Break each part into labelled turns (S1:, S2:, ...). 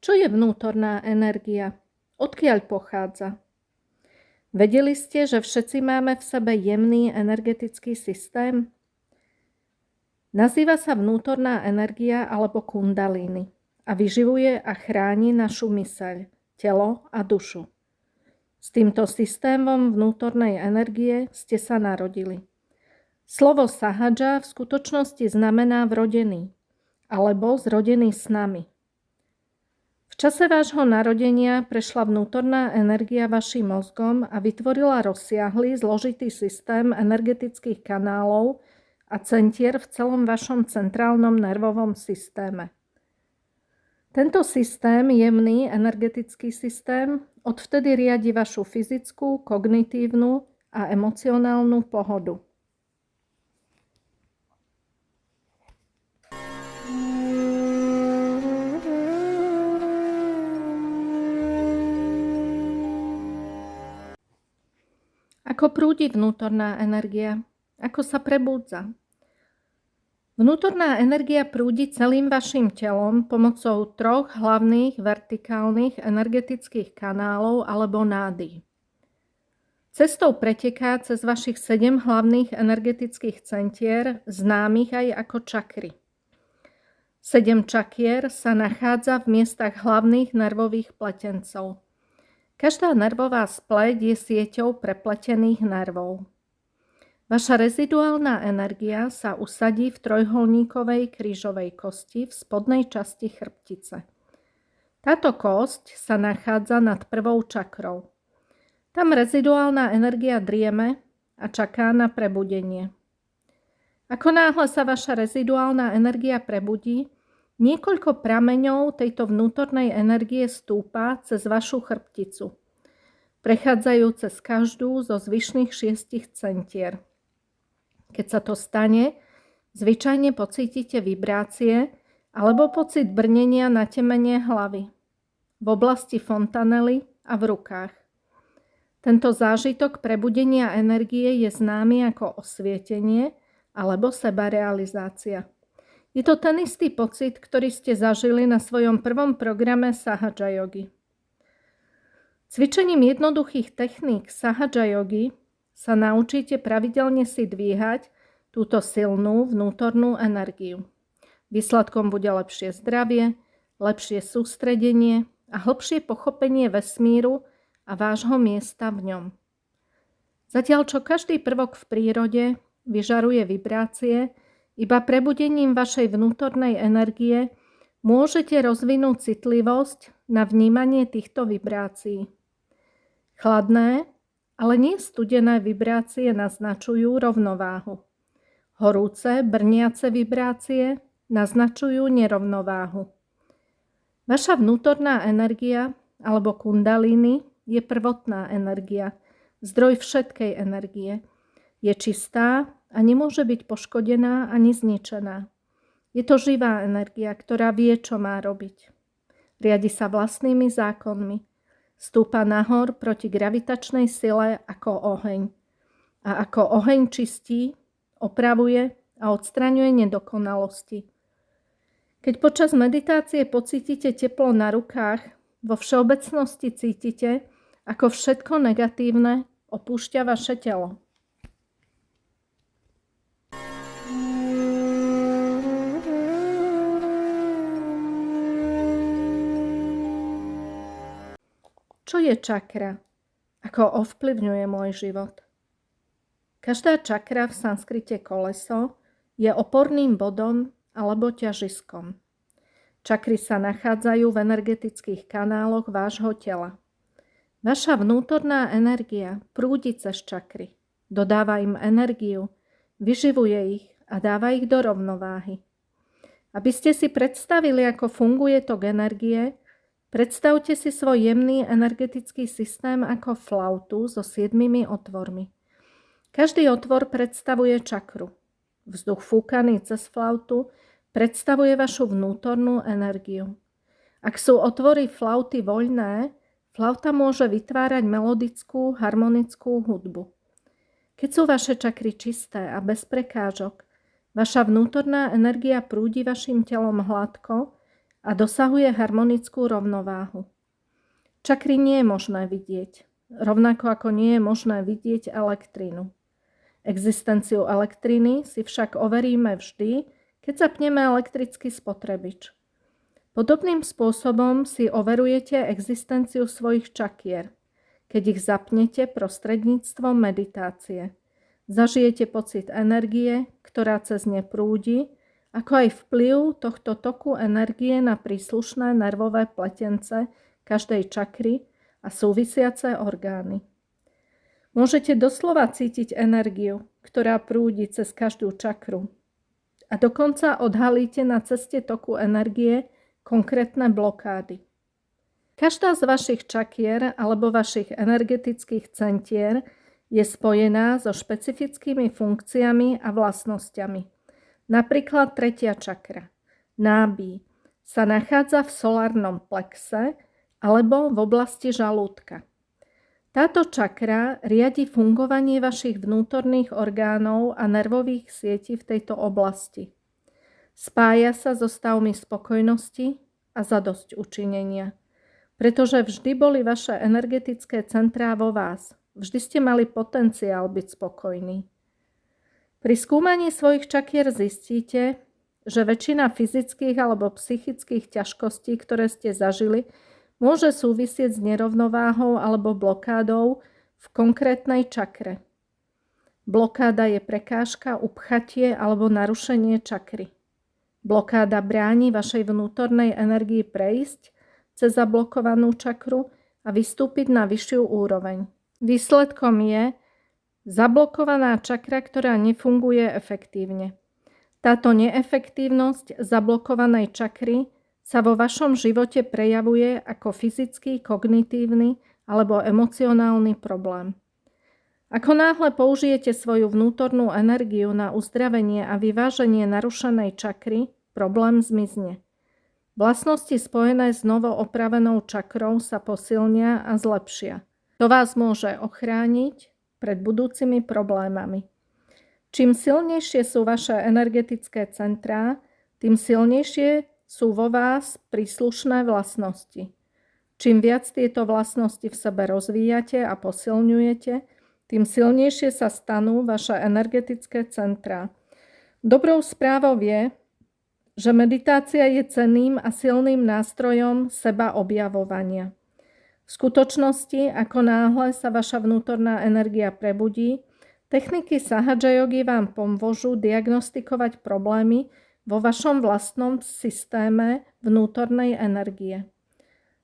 S1: Čo je vnútorná energia? Odkiaľ pochádza? Vedeli ste, že všetci máme v sebe jemný energetický systém? Nazýva sa vnútorná energia alebo kundalíny a vyživuje a chráni našu myseľ, telo a dušu. S týmto systémom vnútornej energie ste sa narodili. Slovo sahadža v skutočnosti znamená vrodený alebo zrodený s nami. V čase vášho narodenia prešla vnútorná energia vašim mozgom a vytvorila rozsiahly, zložitý systém energetických kanálov a centier v celom vašom centrálnom nervovom systéme. Tento systém, jemný energetický systém, odvtedy riadi vašu fyzickú, kognitívnu a emocionálnu pohodu. Ako prúdi vnútorná energia? Ako sa prebúdza? Vnútorná energia prúdi celým vašim telom pomocou 3 hlavných vertikálnych energetických kanálov alebo nády. Cestou preteká cez vašich 7 hlavných energetických centier, známych aj ako čakry. 7 čakier sa nachádza v miestach hlavných nervových pletencov. Každá nervová spleť je sieťou prepletených nervov. Vaša reziduálna energia sa usadí v trojholníkovej krížovej kosti v spodnej časti chrbtice. Táto kosť sa nachádza nad prvou čakrou. Tam reziduálna energia drieme a čaká na prebudenie. Ako náhle sa vaša reziduálna energia prebudí, niekoľko prameňov tejto vnútornej energie stúpa cez vašu chrbticu, prechádzajú cez každú zo zvyšných 6 centier. Keď sa to stane, zvyčajne pocítite vibrácie alebo pocit brnenia na temene hlavy, v oblasti fontanely a v rukách. Tento zážitok prebudenia energie je známy ako osvietenie alebo sebarealizácia. Je to ten istý pocit, ktorý ste zažili na svojom prvom programe Sahadža jogy. Cvičením jednoduchých techník Sahadža jogy sa naučíte pravidelne si dvíhať túto silnú vnútornú energiu. Výsledkom bude lepšie zdravie, lepšie sústredenie a hlbšie pochopenie vesmíru a vášho miesta v ňom. Zatiaľ čo každý prvok v prírode vyžaruje vibrácie, iba prebudením vašej vnútornej energie môžete rozvinúť citlivosť na vnímanie týchto vibrácií. Chladné, ale nie studené vibrácie naznačujú rovnováhu. Horúce, brniace vibrácie naznačujú nerovnováhu. Vaša vnútorná energia alebo kundalíny je prvotná energia, zdroj všetkej energie. Je čistá a nemôže byť poškodená ani zničená. Je to živá energia, ktorá vie, čo má robiť. Riadi sa vlastnými zákonmi. Stúpa nahor proti gravitačnej sile ako oheň. A ako oheň čistí, opravuje a odstraňuje nedokonalosti. Keď počas meditácie pocítite teplo na rukách, vo všeobecnosti cítite, ako všetko negatívne opúšťa vaše telo. Čo je čakra? Ako ovplyvňuje môj život? Každá čakra v sanskrite koleso je oporným bodom alebo ťažiskom. Čakry sa nachádzajú v energetických kanáloch vášho tela. Vaša vnútorná energia prúdi cez čakry, dodáva im energiu, vyživuje ich a dáva ich do rovnováhy. Aby ste si predstavili, ako funguje tok energie, predstavte si svoj jemný energetický systém ako flautu so 7 otvormi. Každý otvor predstavuje čakru. Vzduch fúkaný cez flautu predstavuje vašu vnútornú energiu. Ak sú otvory flauty voľné, flauta môže vytvárať melodickú, harmonickú hudbu. Keď sú vaše čakry čisté a bez prekážok, vaša vnútorná energia prúdi vašim telom hladko a dosahuje harmonickú rovnováhu. Čakry nie je možné vidieť, rovnako ako nie je možné vidieť elektrínu. Existenciu elektriny si však overíme vždy, keď zapneme elektrický spotrebič. Podobným spôsobom si overujete existenciu svojich čakier, keď ich zapnete prostredníctvom meditácie. Zažijete pocit energie, ktorá cez ne prúdi, ako aj vplyv tohto toku energie na príslušné nervové pletence každej čakry a súvisiace orgány. Môžete doslova cítiť energiu, ktorá prúdi cez každú čakru. A dokonca odhalíte na ceste toku energie konkrétne blokády. Každá z vašich čakier alebo vašich energetických centier je spojená so špecifickými funkciami a vlastnosťami. Napríklad tretia čakra, nábí, sa nachádza v solárnom plexe alebo v oblasti žalúdka. Táto čakra riadi fungovanie vašich vnútorných orgánov a nervových sietí v tejto oblasti. Spája sa so stavmi spokojnosti a zadosťučinenia, pretože vždy boli vaše energetické centrá vo vás. Vždy ste mali potenciál byť spokojní. Pri skúmaní svojich čakier zistíte, že väčšina fyzických alebo psychických ťažkostí, ktoré ste zažili, môže súvisieť s nerovnováhou alebo blokádou v konkrétnej čakre. Blokáda je prekážka, upchatie alebo narušenie čakry. Blokáda bráni vašej vnútornej energii prejsť cez zablokovanú čakru a vystúpiť na vyššiu úroveň. Výsledkom je zablokovaná čakra, ktorá nefunguje efektívne. Táto neefektívnosť zablokovanej čakry sa vo vašom živote prejavuje ako fyzický, kognitívny alebo emocionálny problém. Ako náhle použijete svoju vnútornú energiu na uzdravenie a vyváženie narušenej čakry, problém zmizne. Vlastnosti spojené s novo opravenou čakrou sa posilnia a zlepšia. To vás môže ochrániť pred budúcimi problémami. Čím silnejšie sú vaše energetické centrá, tým silnejšie sú vo vás príslušné vlastnosti. Čím viac tieto vlastnosti v sebe rozvíjate a posilňujete, tým silnejšie sa stanú vaše energetické centrá. Dobrou správou je, že meditácia je cenným a silným nástrojom seba objavovania. V skutočnosti, ako náhle sa vaša vnútorná energia prebudí, techniky Sahaja Yogi vám pomôžu diagnostikovať problémy vo vašom vlastnom systéme vnútornej energie.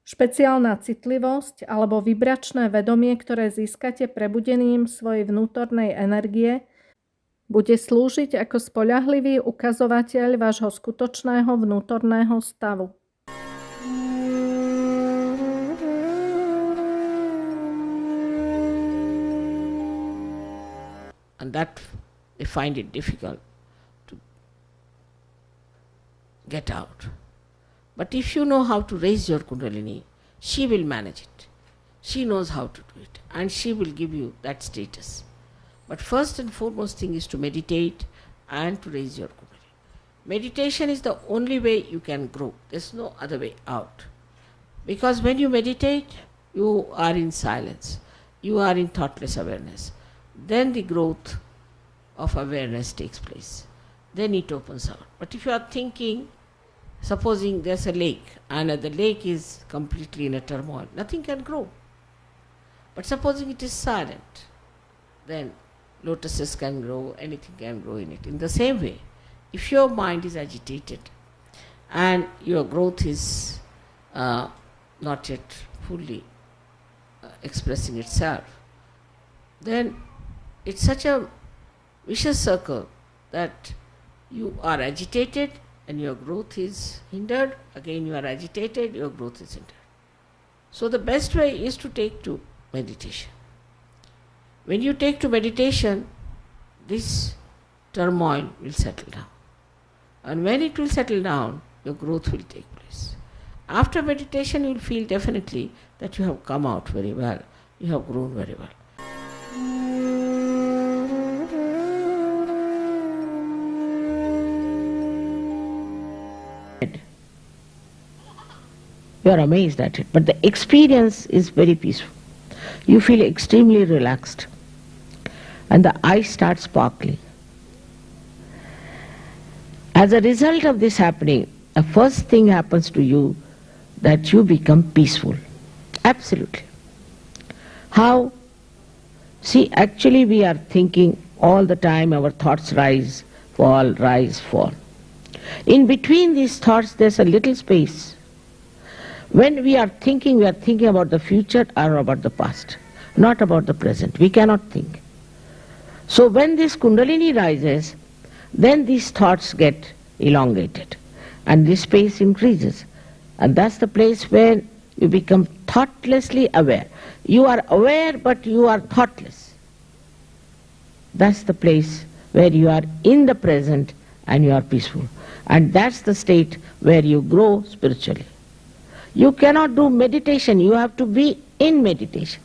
S1: Špeciálna citlivosť alebo vibračné vedomie, ktoré získate prebudením svojej vnútornej energie, bude slúžiť ako spoľahlivý ukazovateľ vášho skutočného vnútorného stavu.
S2: And that they find it difficult to get out. But if you know how to raise your Kundalini, she will manage it. She knows how to do it and she will give you that status. But first and foremost thing is to meditate and to raise your Kundalini. Meditation is the only way you can grow. There's no other way out. Because when you meditate, you are in silence. You are in thoughtless awareness. Then the growth of awareness takes place. Then it opens out. But if you are thinking, supposing there's a lake and the lake is completely in a turmoil, nothing can grow. But supposing it is silent, then lotuses can grow, anything can grow in it. In the same way, if your mind is agitated and your growth is not yet fully expressing itself, then it's such a vicious circle that you are agitated and your growth is hindered. Again you are agitated, your growth is hindered. So the best way is to take to meditation. When you take to meditation, this turmoil will settle down. And when it will settle down, your growth will take place. After meditation, you will feel definitely that you have come out very well. You have grown very well. You are amazed at it. But the experience is very peaceful. You feel extremely relaxed. And the eyes start sparkling. As a result of this happening, the first thing happens to you that you become peaceful. Absolutely. How? See, actually we are thinking all the time, our thoughts rise, fall, rise, fall. In between these thoughts there's a little space. When we are thinking about the future or about the past, not about the present. We cannot think. So when this Kundalini rises, then these thoughts get elongated and this space increases. And that's the place where you become thoughtlessly aware. You are aware but you are thoughtless. That's the place where you are in the present and you are peaceful. And that's the state where you grow spiritually. You cannot do meditation, you have to be in meditation.